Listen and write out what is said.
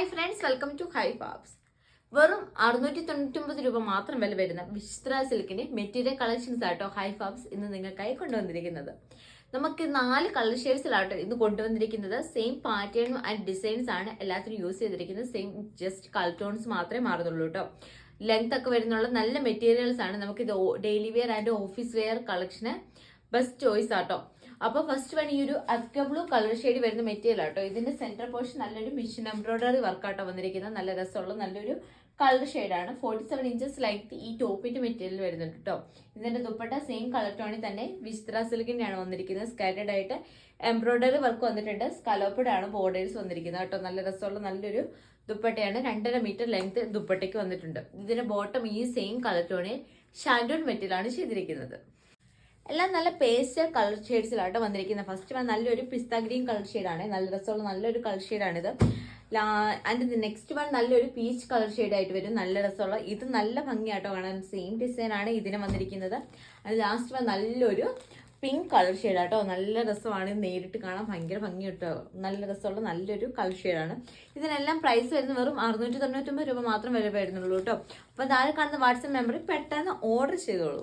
Hi friends, welcome to high fabs. വെറും 699 രൂപ മാത്രം വില വരുന്ന വിസ്ത്ര സിൽക്കിന്റെ മെറ്റീരിയൽ കളക്ഷൻസ് ആട്ടോ ഹൈ ഫാബ്സ് ഇന്ന് നിങ്ങൾക്കായി കൊണ്ടുവന്നിരിക്കുന്നത്. നമുക്ക് 4 കളർ ഷെയ്ഡ്സിലാട്ടോ ഇന്ന് കൊണ്ടുവന്നിരിക്കുന്നത്. സെയിം പാറ്റേണും ആൻഡ് ഡിസൈൻസ് ആണ് എല്ലാത്തിനും യൂസ് ചെയ്തിരിക്കുന്നത്. സെയിം ജസ്റ്റ് കളർ ടോൺസ് മാത്രമേ മാറുന്നുള്ളൂ കേട്ടോ. ലെങ്ത് ഒക്കെ വരുന്നുള്ള നല്ല മെറ്റീരിയൽസ് ആണ്. നമുക്ക് ഇത് daily wear and office wear കളക്ഷന് ബെസ്റ്റ് ചോയ്സ് ആട്ടോ. അപ്പൊ ഫസ്റ്റ് വൺ ഈ ഒരു അക്ക ബ്ലൂ കളർ ഷെയ്ഡ് വരുന്ന മെറ്റീരിയൽ ആട്ടോ. ഇതിന്റെ സെന്റർ പോർഷൻ നല്ലൊരു മിഷൻ എംബ്രോയിഡറി വർക്കാട്ടോ വന്നിരിക്കുന്നത്. നല്ല രസമുള്ള നല്ലൊരു കളർ ഷെയ്ഡാണ്. 47 ഇഞ്ചസ് ലെങ്ത് ഈ ടോപ്പിന്റെ മെറ്റീരിയൽ വരുന്നുണ്ട് കേട്ടോ. ഇതിന്റെ ദുപ്പട്ട സെയിം കളർ ടോണിൽ തന്നെ വിസ്ത്ര സിൽക്കിന്റെയാണ് വന്നിരിക്കുന്നത്. സ്കാറ്റേഡ് ആയിട്ട് എംബ്രോയിഡറി വർക്ക് വന്നിട്ടുണ്ട്. സ്കലോപ്പഡ് ആണ് ബോർഡേഴ്സ് വന്നിരിക്കുന്നത് കേട്ടോ. നല്ല രസമുള്ള നല്ലൊരു ദുപ്പട്ടയാണ്. 2.5 മീറ്റർ ലെങ്ത് ദുപ്പട്ടയ്ക്ക് വന്നിട്ടുണ്ട്. ഇതിന്റെ ബോട്ടം ഈ സെയിം കളർ ടോണിൽ ഷാൻഡോൺ മെറ്റീരിയൽ ആണ് ചെയ്തിരിക്കുന്നത്. എല്ലാം നല്ല പേസ്റ്റൽ കളർ ഷെയ്ഡ്സിലാട്ടോ വന്നിരിക്കുന്നത്. ഫസ്റ്റ് വൺ നല്ലൊരു പിസ്ത ഗ്രീൻ കളർ ഷെയ്ഡാണ്. നല്ല രസമുള്ള നല്ലൊരു കളർ ഷെയ്ഡാണിത്. ആൻഡ് നെക്സ്റ്റ് വൺ നല്ലൊരു പീച്ച് കളർ ഷെയ്ഡ് ആയിട്ട് വരും. നല്ല രസമുള്ള ഇത് നല്ല ഭംഗിയാട്ടോ കാണാൻ. സെയിം ഡിസൈൻ ആണ് ഇതിന് വന്നിരിക്കുന്നത്. അത് ലാസ്റ്റ് വൺ നല്ലൊരു പിങ്ക് കളർ ഷെയ്ഡാട്ടോ. നല്ല രസമാണ് നേരിട്ട് കാണാൻ, ഭയങ്കര ഭംഗി കിട്ടോ. നല്ല രസമുള്ള നല്ലൊരു കളർ ഷെയ്ഡാണ്. ഇതിനെല്ലാം പ്രൈസ് വരുന്നത് വെറും 699 രൂപ മാത്രം വില വരുന്നുള്ളൂ കേട്ടോ. അപ്പോൾ താഴെ കാണുന്ന വാട്സ്ആപ്പ് നമ്പറിൽ പെട്ടെന്ന് ഓർഡർ ചെയ്തോളൂ.